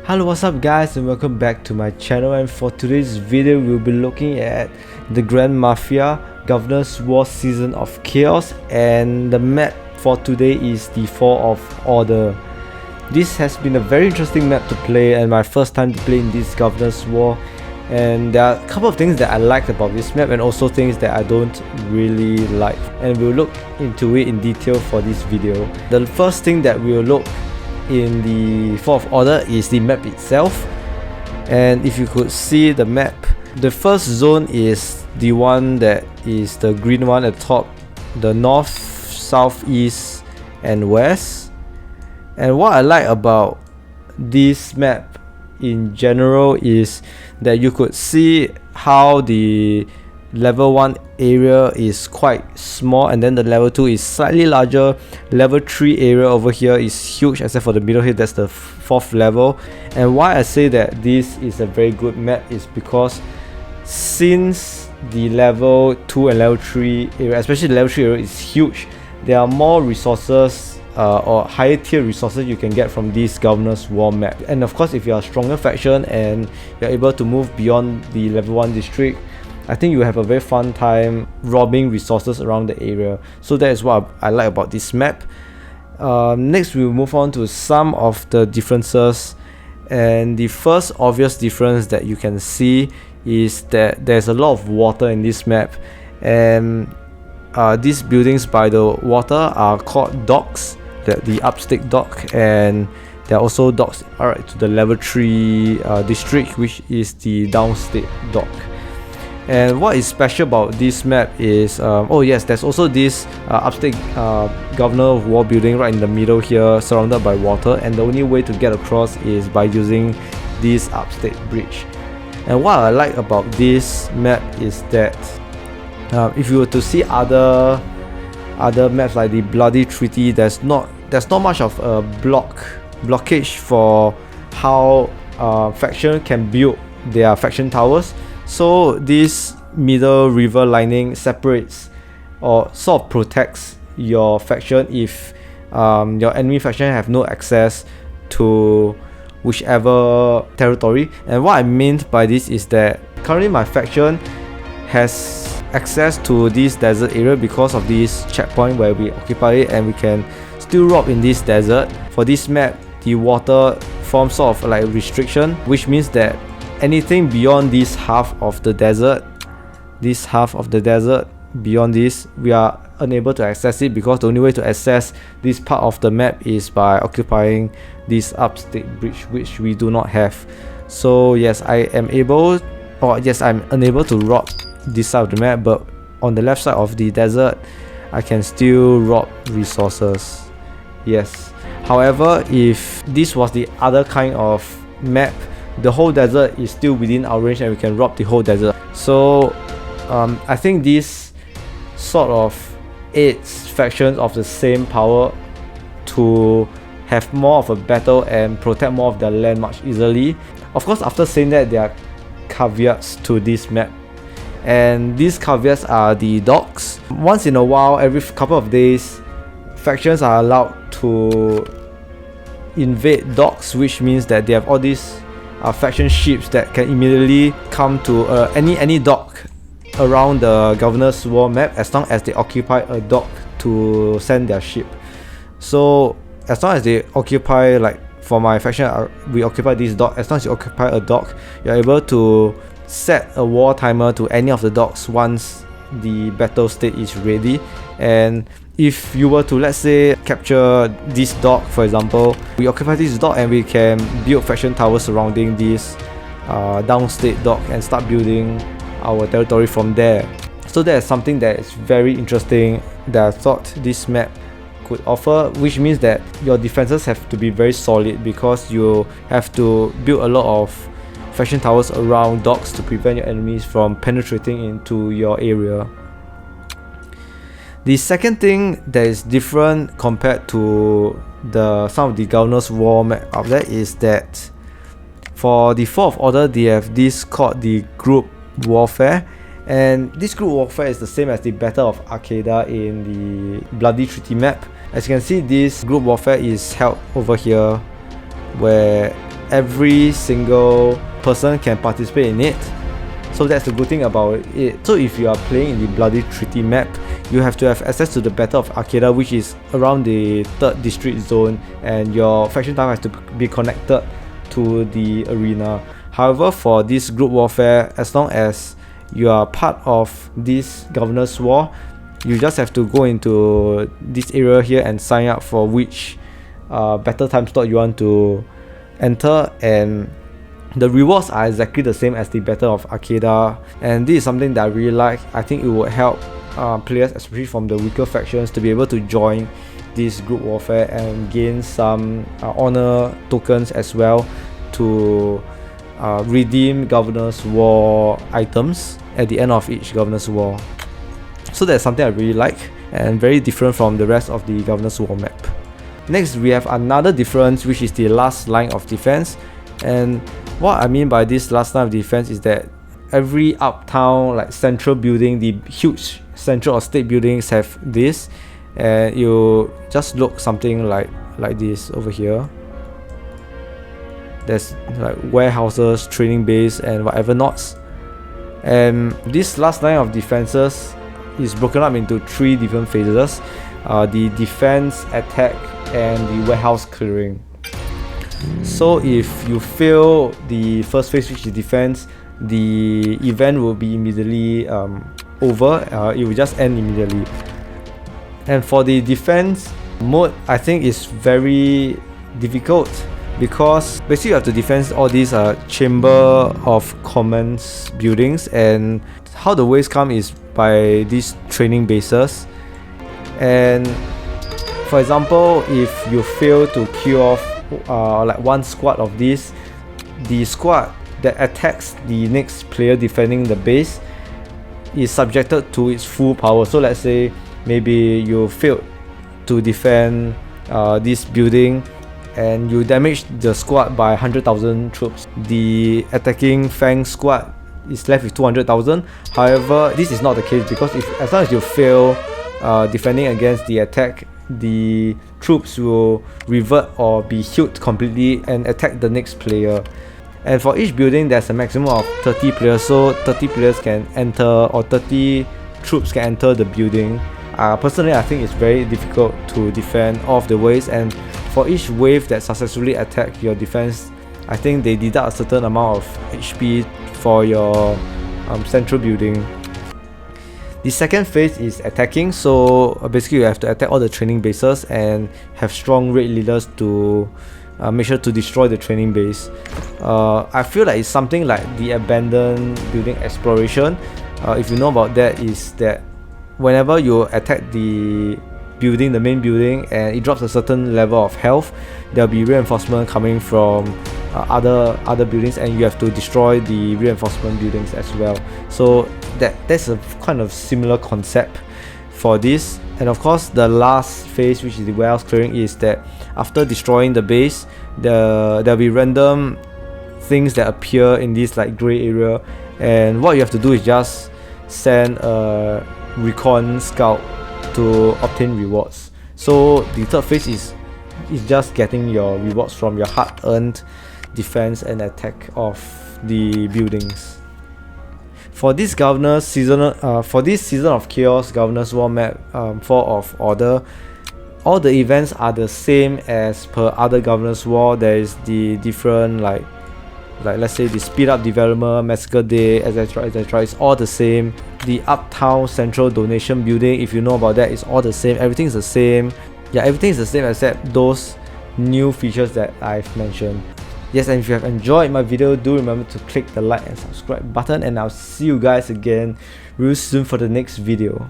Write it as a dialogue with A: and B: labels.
A: Hello, what's up guys, and welcome back to my channel. And for today's video we'll be looking at the Grand Mafia Governor's War Season of Chaos, and the map for today is the Fall of Order. This has been a very interesting map to play and my first time to play in this Governor's War, and there are a couple of things that I like about this map and also things that I don't really like, and we'll look into it in detail for this video. The first thing that we'll look in the Fall of Order is the map itself, and if you could see the map, the first zone is the one that is the green one at the top, the north, south, east and west. And what I like about this map in general is that you could see how the level 1 area is quite small, and then the level 2 is slightly larger. Level 3 area over here is huge, except for the middle here, that's the 4th level. And why I say that this is a very good map is because since the level 2 and level 3 area, especially the level 3 area, is huge, there are more resources or higher tier resources you can get from this Governor's War map. And of course, if you are a stronger faction and you're able to move beyond the level 1 district, I think you have a very fun time robbing resources around the area. So that is what I like about this map. Next we'll move on to some of the differences, and the first obvious difference that you can see is that there's a lot of water in this map, and these buildings by the water are called docks, the Upstate dock, and there are also docks alright to the level 3 district, which is the Downstate dock. And what is special about this map is, oh yes, there's also this Upstate Governor of War building right in the middle here, surrounded by water, and the only way to get across is by using this Upstate bridge. And what I like about this map is that if you were to see other maps like the Bloody Treaty, there's not much of a blockage for how faction can build their faction towers. So this middle river lining separates or sort of protects your faction if your enemy faction have no access to whichever territory. And what I meant by this is that currently my faction has access to this desert area because of this checkpoint where we occupy it, and we can still rob in this desert. For this map, the water forms sort of like a restriction, which means that anything beyond this half of the desert, beyond this, we are unable to access it, because the only way to access this part of the map is by occupying this Upstate bridge, which we do not have. So yes, I'm unable to rob this side of the map, but on the left side of the desert I can still rob resources. Yes, however, if this was the other kind of map, the whole desert is still within our range and we can rob the whole desert. So I think this sort of aids factions of the same power to have more of a battle and protect more of their land much easily. Of course, after saying that, there are caveats to this map, and these caveats are the docks. Once in a while, every couple of days, factions are allowed to invade docks, which means that they have all these faction ships that can immediately come to any dock around the Governor's War map, as long as they occupy a dock to send their ship. So as long as they occupy, like for my faction, we occupy this dock. As long as you occupy a dock, you're able to set a war timer to any of the docks once the battle state is ready. And if you were to, let's say, capture this dock, for example, we occupy this dock and we can build faction towers surrounding this Downstate dock and start building our territory from there. So that is something that is very interesting that I thought this map could offer, which means that your defenses have to be very solid, because you have to build a lot of faction towers around docks to prevent your enemies from penetrating into your area. The second thing that is different compared to some of the Governor's War map out there is that for the Fall of Order, they have this called the Group Warfare, and this group warfare is the same as the Battle of Arcada in the Bloody Treaty map. As you can see, this group warfare is held over here, where every single person can participate in it. So that's the good thing about it. So if you are playing in the Bloody Treaty map, you have to have access to the Battle of Arcata, which is around the 3rd district zone, and your faction tower has to be connected to the arena. However, for this group warfare, as long as you are part of this Governor's War, you just have to go into this area here and sign up for which battle time slot you want to enter, and the rewards are exactly the same as the Battle of Arcata, and this is something that I really like. I think it would help players, especially from the weaker factions, to be able to join this group warfare and gain some honor tokens as well to redeem Governor's War items at the end of each Governor's War. So that's something I really like and very different from the rest of the Governor's War map. Next, we have another difference, which is the last line of defense. And what I mean by this last line of defense is that every uptown, like central building, the huge central or state buildings have this, and you just look something like this over here. There's like warehouses, training base, and whatever nots. And this last line of defenses is broken up into 3 different phases: the defense, attack, and the warehouse clearing. So if you fail the first phase, which is defense, the event will be immediately over. It will just end immediately. And for the defense mode, I think it's very difficult, because basically you have to defend all these chamber of commons buildings, and how the waves come is by these training bases. And for example, if you fail to kill off like one squad of this, the squad that attacks the next player defending the base is subjected to its full power. So let's say maybe you failed to defend this building and you damage the squad by 100,000 troops. The attacking Fang squad is left with 200,000. However, this is not the case, because as long as you fail defending against the attack, the troops will revert or be healed completely and attack the next player. And for each building, there's a maximum of 30 players, so 30 players can enter, or 30 troops can enter the building. Personally, I think it's very difficult to defend all of the waves, and for each wave that successfully attack your defense, I think they deduct a certain amount of HP for your central building. The second phase is attacking, so basically you have to attack all the training bases and have strong raid leaders to make sure to destroy the training base. I feel like it's something like the abandoned building exploration. If you know about that, is that whenever you attack the building, the main building, and it drops a certain level of health, there'll be reinforcement coming from other buildings, and you have to destroy the reinforcement buildings as well. So that's a kind of similar concept for this. And of course, the last phase, which is the warehouse clearing, is that after destroying the base, there'll be random things that appear in this like gray area, and what you have to do is just send a recon scout to obtain rewards. So the third phase is just getting your rewards from your hard-earned defense and attack of the buildings. For this Season of Chaos Governor's War map 4 of Order, all the events are the same as per other Governor's War. There is the different like let's say the speed up development, massacre day, etc, it's all the same. The uptown central donation building, if you know about that, is all the same. Everything's the same. Yeah, everything's the same except those new features that I've mentioned. Yes, and if you have enjoyed my video, do remember to click the like and subscribe button, and I'll see you guys again real soon for the next video.